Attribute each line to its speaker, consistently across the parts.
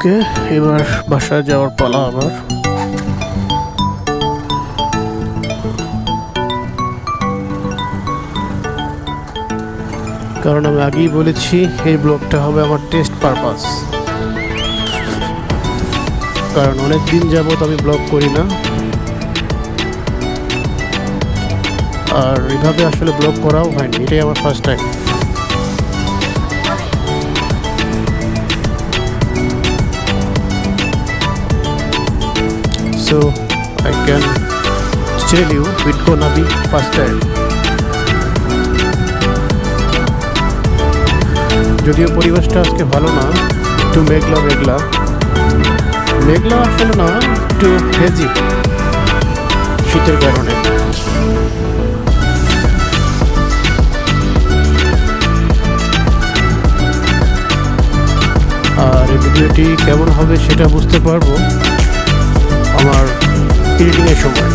Speaker 1: ওকে, এবার বাসায় যাওয়ার পালা আমার। কারণ আমি আগেই বলেছি এই ব্লগটা হবে আমার টেস্ট পারপাস, কারণ অনেক দিন যাবত আমি ব্লগ করি না, আর এইভাবে আসলে ব্লগ করাও হয়নি, এটাই আমার first time. So I can tell you it's gonna be first time. যদিও পরিবেশটা আজকে ভালো না, একটু মেঘলা মেঘলা মেঘলা আসলে না, একটু হেজি শীতের কারণে। আর এই ভিডিওটি কেমন হবে সেটা বুঝতে পারবো আমার এডিটিংয়ের সময়।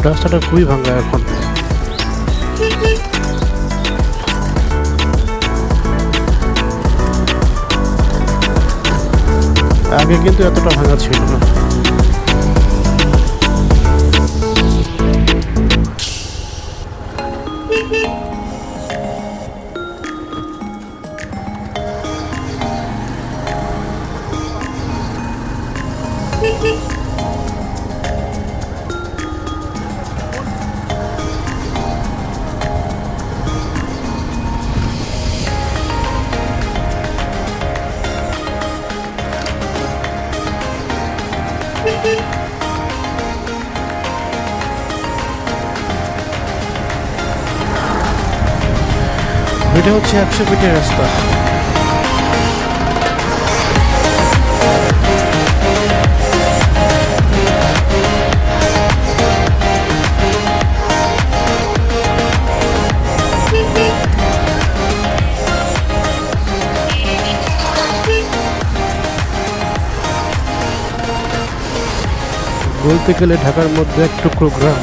Speaker 1: রাস্তাটা খুবই ভাঙা এখন। আগে কিন্তু এতটা ভাঙা ছিল না। এটা হচ্ছে 100 ফিটের রাস্তা। বলতে গেলে ঢাকার মধ্যে এক টুকরো গ্রাম,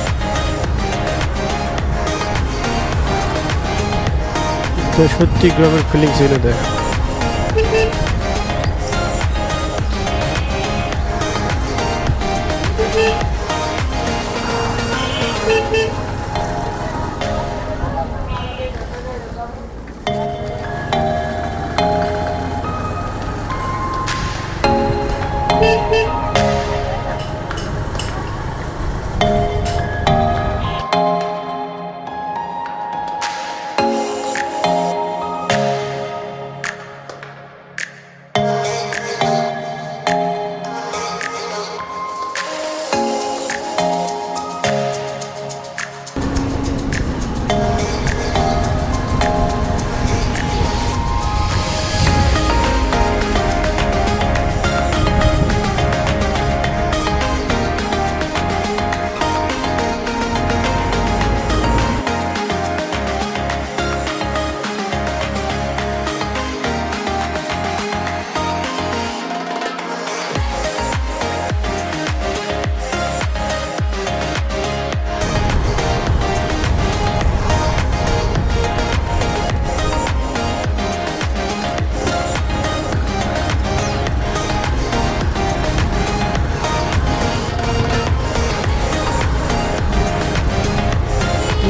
Speaker 1: 60 গ্রামের ফিলিংস এনে দেয়।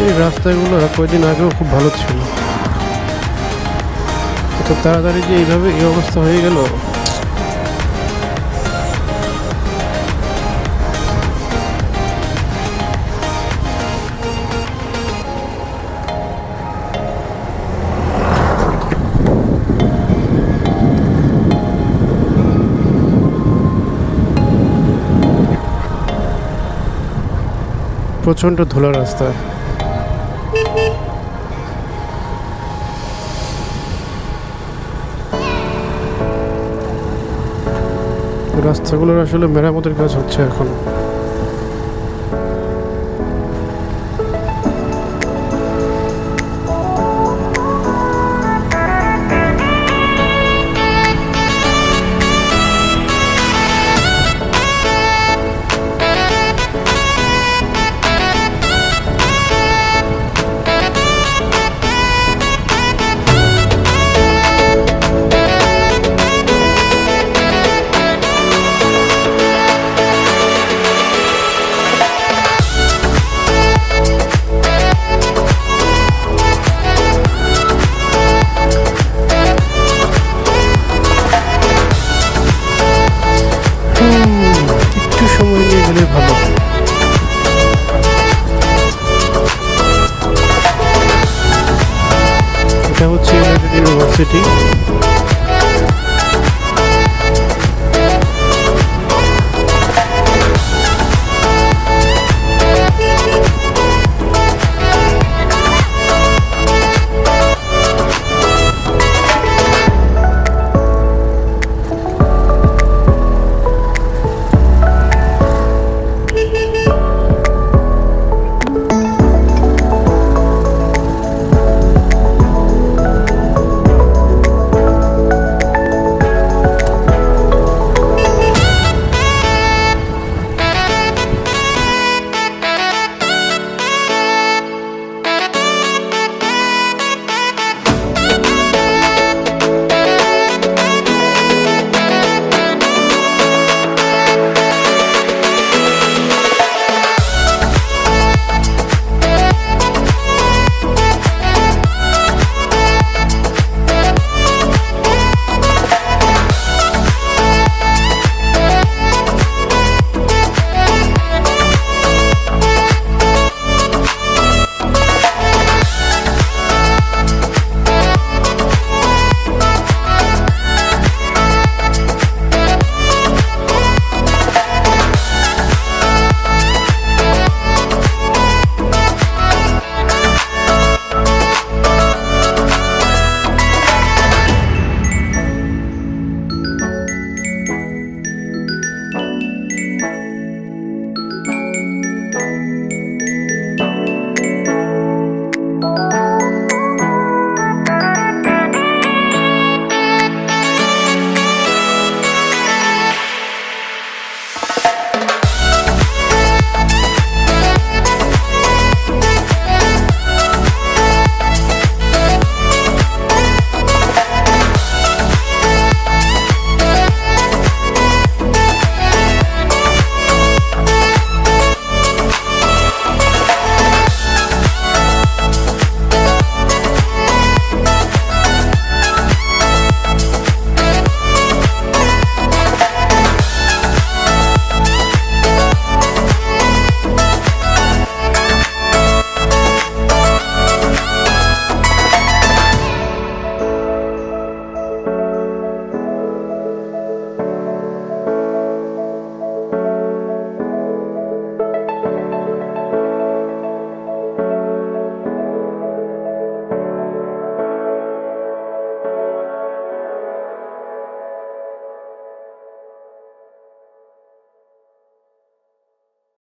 Speaker 1: এই রাস্তাগুলো কয়েকদিন আগেও খুব ভালো ছিল, এত তাড়াতাড়ি যে এইভাবে এই অবস্থা হয়ে গেল। প্রচণ্ড ধুলা রাস্তা। রাস্তাগুলোর আসলে মেরামতের কাজ হচ্ছে এখন। একটু সময় নিয়ে গেলে ভালো। এটা হচ্ছে ইউনাইটেড ইউনিভার্সিটি।